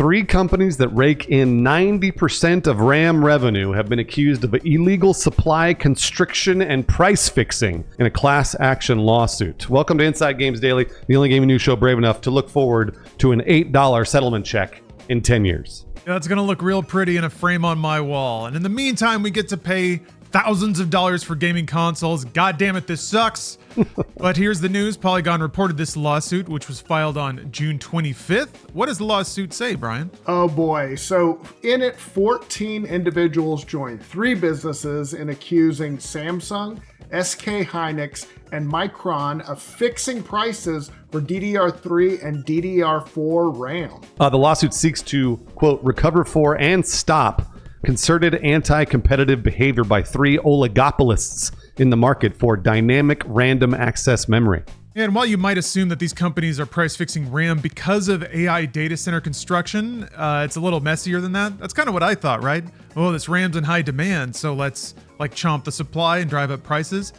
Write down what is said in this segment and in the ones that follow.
3 companies that rake in 90% of RAM revenue have been accused of illegal supply constriction and price fixing in a class action lawsuit. Welcome to Inside Games Daily, the only gaming news show brave enough to look forward to an $8 settlement check in 10 years. Yeah, it's going to look real pretty in a frame on my wall. And in the meantime, we get to pay thousands of dollars for gaming consoles. God damn it, this sucks. But here's the news. Polygon reported this lawsuit, which was filed on June 25th. What does the lawsuit say, Brian? Oh boy. So in it, 14 individuals joined 3 businesses in accusing Samsung, SK Hynix, and Micron of fixing prices for DDR3 and DDR4 RAM. The lawsuit seeks to, quote, recover for and stop concerted anti-competitive behavior by 3 oligopolists in the market for dynamic random access memory. And while you might assume that these companies are price fixing RAM because of AI data center construction, it's a little messier than that. That's kind of what I thought, right? Oh, this RAM's in high demand, so let's like chomp the supply and drive up prices.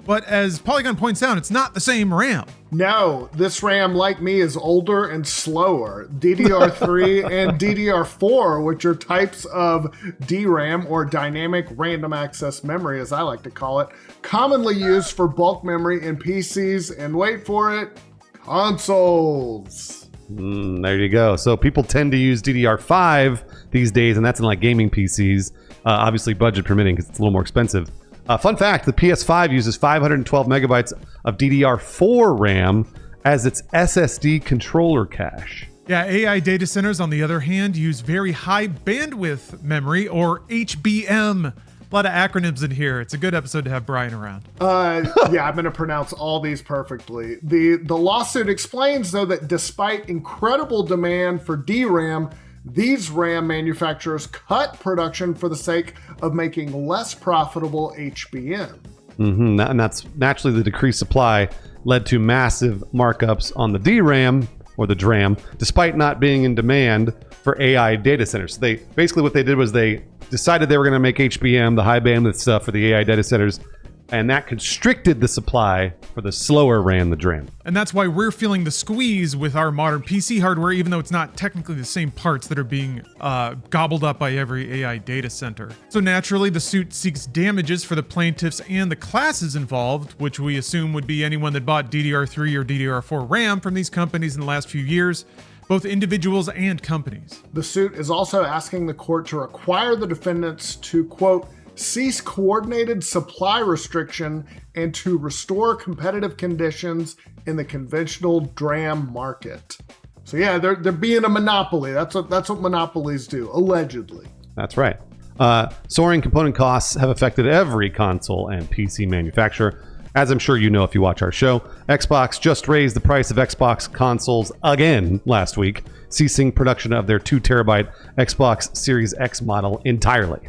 But as Polygon points out, it's not the same RAM. No, this RAM, like me, is older and slower. DDR3 and DDR4, which are types of DRAM or dynamic random access memory, as I like to call it, commonly used for bulk memory in PCs and, wait for it, consoles. There you go. So people tend to use DDR5 these days, and that's in like gaming PCs, obviously budget permitting because it's a little more expensive. Fun fact, the PS5 uses 512 megabytes of DDR4 RAM as its SSD controller cache. Yeah, AI data centers, on the other hand, use very high bandwidth memory, or HBM. A lot of acronyms in here. It's a good episode to have Brian around. Yeah, I'm going to pronounce all these perfectly. The lawsuit explains, though, that despite incredible demand for DRAM, these RAM manufacturers cut production for the sake of making less profitable HBM. And that's naturally the decreased supply led to massive markups on the DRAM or the DRAM, despite not being in demand for AI data centers. So what they did was they decided they were going to make HBM, the high bandwidth stuff for the AI data centers, and that constricted the supply for the slower RAM, the DRAM. And that's why we're feeling the squeeze with our modern PC hardware, even though it's not technically the same parts that are being gobbled up by every AI data center. So naturally, the suit seeks damages for the plaintiffs and the classes involved, which we assume would be anyone that bought DDR3 or DDR4 RAM from these companies in the last few years, both individuals and companies. The suit is also asking the court to require the defendants to, quote, cease coordinated supply restriction and to restore competitive conditions in the conventional DRAM market. So yeah, they're being a monopoly. That's what monopolies do, allegedly. That's right. Soaring component costs have affected every console and PC manufacturer. As I'm sure you know if you watch our show, Xbox just raised the price of Xbox consoles again last week, ceasing production of their 2 terabyte Xbox Series X model entirely.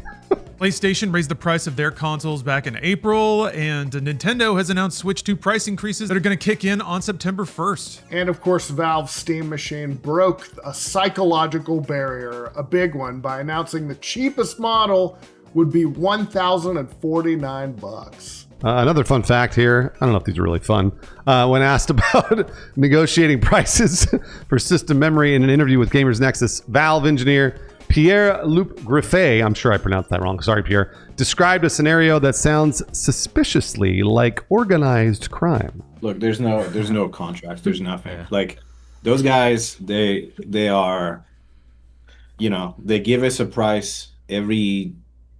PlayStation raised the price of their consoles back in April, and Nintendo has announced Switch 2 price increases that are going to kick in on September 1st. And of course, Valve's Steam machine broke a psychological barrier, a big one, by announcing the cheapest model would be $1,049. Another fun fact here, I don't know if these are really fun, when asked about negotiating prices for system memory in an interview with Gamers Nexus, Valve engineer Pierre-Luc Griffet, I'm sure I pronounced that wrong, sorry Pierre, described a scenario that sounds suspiciously like organized crime. Look, there's no contracts, there's nothing. Yeah. Like, those guys, they are, they give us a price every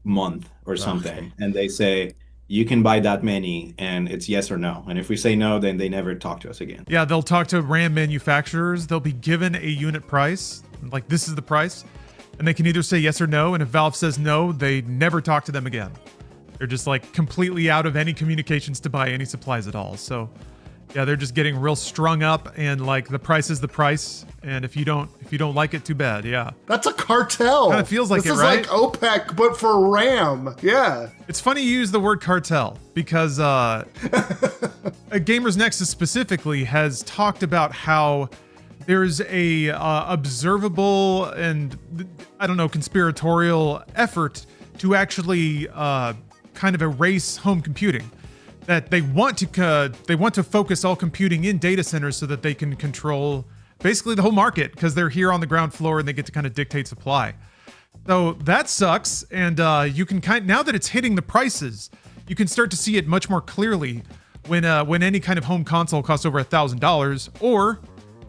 month or something, and they say, you can buy that many, and it's yes or no. And if we say no, then they never talk to us again. Yeah, they'll talk to RAM manufacturers. They'll be given a unit price, like this is the price. And they can either say yes or no. And if Valve says no, they never talk to them again. They're just like completely out of any communications to buy any supplies at all. So yeah, they're just getting real strung up, and like the price is the price. And if you don't like it, too bad. Yeah. That's a cartel. Kind of feels like this it, right? This is like OPEC, but for RAM. Yeah. It's funny you use the word cartel because Gamers Nexus specifically has talked about how there's a observable and, I don't know, conspiratorial effort to actually kind of erase home computing. That they want to focus all computing in data centers so that they can control basically the whole market because they're here on the ground floor and they get to kind of dictate supply. So that sucks. And you can now that it's hitting the prices, you can start to see it much more clearly when any kind of home console costs over $1,000, or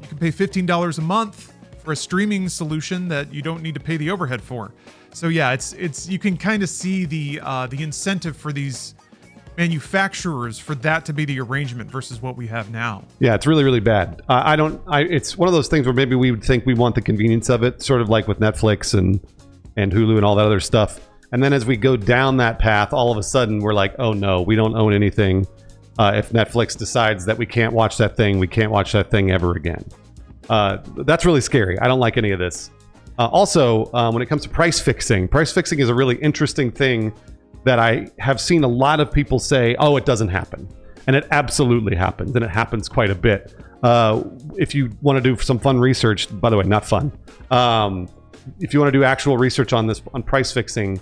you can pay $15 a month for a streaming solution that you don't need to pay the overhead for. So yeah, it's you can kind of see the incentive for these manufacturers for that to be the arrangement versus what we have now. Yeah, it's really, really bad. It's one of those things where maybe we would think we want the convenience of it, sort of like with Netflix and Hulu and all that other stuff. And then as we go down that path, all of a sudden we're like, oh no, we don't own anything. If Netflix decides that we can't watch that thing, we can't watch that thing ever again. That's really scary. I don't like any of this. Also, when it comes to price fixing is a really interesting thing that I have seen a lot of people say, oh, it doesn't happen. And it absolutely happens, and it happens quite a bit. If you want to do some fun research, by the way, not fun. If you want to do actual research on price fixing,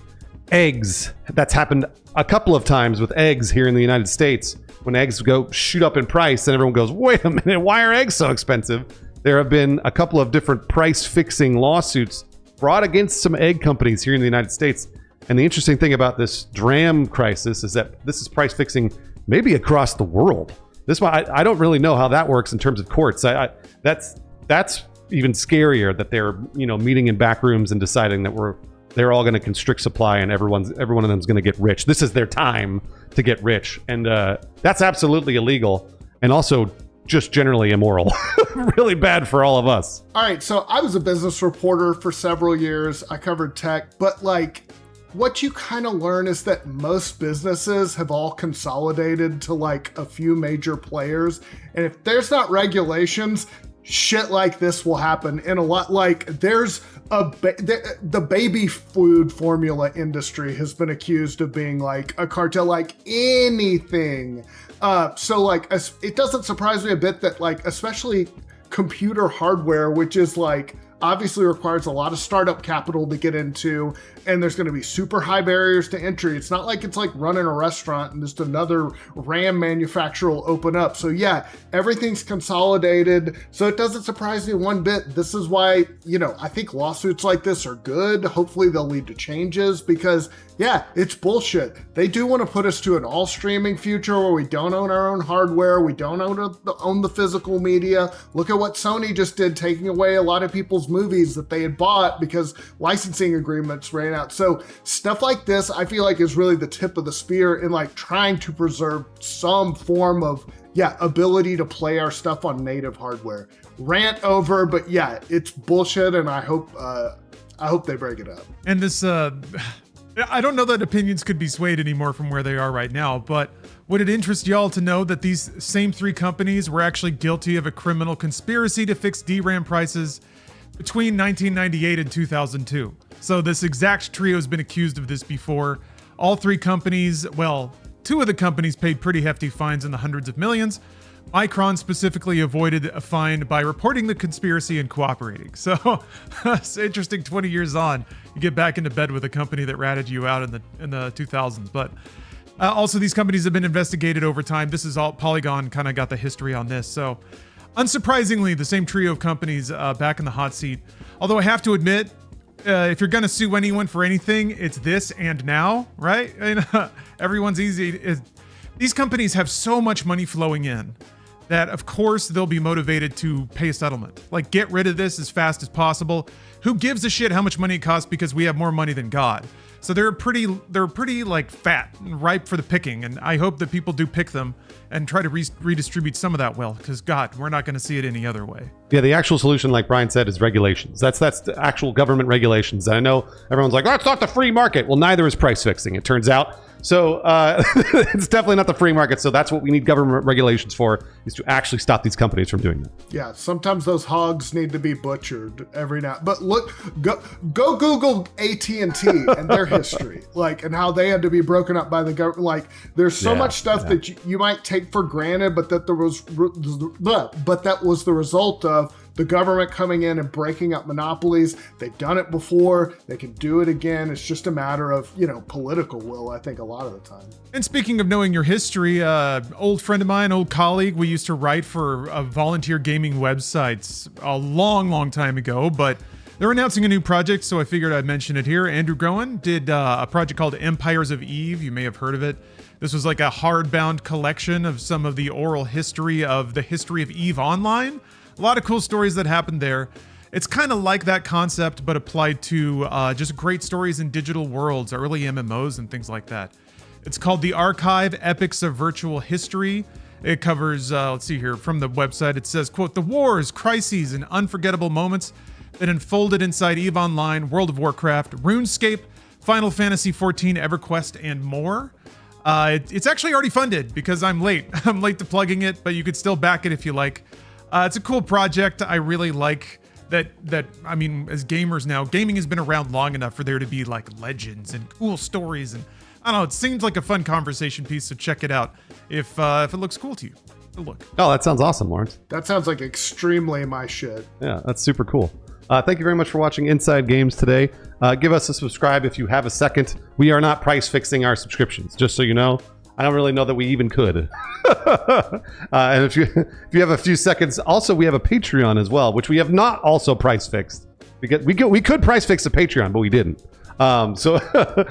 eggs, that's happened a couple of times with eggs here in the United States. When eggs shoot up in price, and everyone goes, wait a minute, why are eggs so expensive? There have been a couple of different price fixing lawsuits brought against some egg companies here in the United States. And the interesting thing about this DRAM crisis is that this is price fixing maybe across the world. I don't really know how that works in terms of courts. That's even scarier, that they're meeting in back rooms and deciding that they're all going to constrict supply and every one of them is going to get rich. This is their time to get rich, and that's absolutely illegal and also just generally immoral. Really bad for all of us. All right, so I was a business reporter for several years. I covered tech, but what you kind of learn is that most businesses have all consolidated to a few major players. And if there's not regulations, shit like this will happen. And a lot there's the baby food formula industry has been accused of being a cartel, anything. So it doesn't surprise me a bit that especially computer hardware, which is obviously requires a lot of startup capital to get into, and there's going to be super high barriers to entry. It's not like it's running a restaurant and just another RAM manufacturer will open up. So yeah, everything's consolidated. So it doesn't surprise me one bit. This is why, I think lawsuits like this are good. Hopefully they'll lead to changes, because yeah, it's bullshit. They do want to put us to an all streaming future where we don't own our own hardware. We don't own the physical media. Look at what Sony just did, taking away a lot of people's movies that they had bought because licensing agreements ran out. So stuff like this, I feel is really the tip of the spear in trying to preserve some form of ability to play our stuff on native hardware. Rant over, but yeah, it's bullshit, and I hope they break it up. And this I don't know that opinions could be swayed anymore from where they are right now, but would it interest y'all to know that these same three companies were actually guilty of a criminal conspiracy to fix DRAM prices between 1998 and 2002? So this exact trio has been accused of this before. All three companies, well, two of the companies paid pretty hefty fines in the hundreds of millions. Micron specifically avoided a fine by reporting the conspiracy and cooperating. So it's interesting, 20 years on, you get back into bed with a company that ratted you out in the 2000s. But also these companies have been investigated over time. This is all, Polygon kind of got the history on this. So unsurprisingly, the same trio of companies back in the hot seat. Although I have to admit, if you're going to sue anyone for anything, it's this and now, right? Everyone's easy. These companies have so much money flowing in that, of course, they'll be motivated to pay a settlement. Get rid of this as fast as possible. Who gives a shit how much money it costs, because we have more money than God. So they're pretty fat and ripe for the picking. And I hope that people do pick them and try to redistribute some of that wealth, because God, we're not going to see it any other way. Yeah, the actual solution, like Brian said, is regulations. That's the actual government regulations. And I know everyone's like, that's not the free market. Well, neither is price fixing, it turns out. So it's definitely not the free market. So that's what we need government regulations for, is to actually stop these companies from doing that. Yeah, sometimes those hogs need to be butchered every now. But look, go Google AT&T and their history, and how they had to be broken up by the government. There's so much stuff that you might take for granted, but that was the result of the government coming in and breaking up monopolies. They've done it before. They can do it again. It's just a matter of, political will, I think, a lot of the time. And speaking of knowing your history, old friend of mine, old colleague, we used to write for volunteer gaming websites a long, long time ago, but they're announcing a new project, so I figured I'd mention it here. Andrew Groen did a project called Empires of Eve. You may have heard of it. This was like a hardbound collection of some of the oral history of the history of Eve Online. A lot of cool stories that happened there. It's kind of like that concept, but applied to just great stories in digital worlds, early MMOs and things like that. It's called The Archive, Epics of Virtual History. It covers, let's see here, from the website, it says, quote, the wars, crises, and unforgettable moments that unfolded inside EVE Online, World of Warcraft, RuneScape, Final Fantasy XIV, EverQuest, and more. It's actually already funded because I'm late. I'm late to plugging it, but you could still back it if you like. It's a cool project. I really like that, I mean, as gamers now, gaming has been around long enough for there to be like legends and cool stories. And I don't know, it seems like a fun conversation piece, so check it out if it looks cool to you. Look. Oh, that sounds awesome, Lawrence. That sounds like extremely my shit. Yeah, that's super cool. Thank you very much for watching Inside Games today. Give us a subscribe if you have a second. We are not price fixing our subscriptions, just so you know. I don't really know that we even could. And if you have a few seconds, also we have a Patreon as well, which we have not also price fixed. Because we could price fix a Patreon, but we didn't. So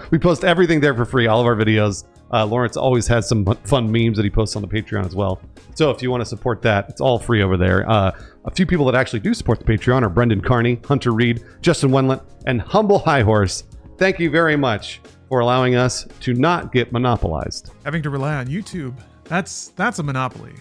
we post everything there for free, all of our videos. Lawrence always has some fun memes that he posts on the Patreon as well. So if you want to support that, it's all free over there. A few people that actually do support the Patreon are Brendan Carney, Hunter Reed, Justin Wenlett, and Humble High Horse. Thank you very much for allowing us to not get monopolized. Having to rely on YouTube, that's a monopoly.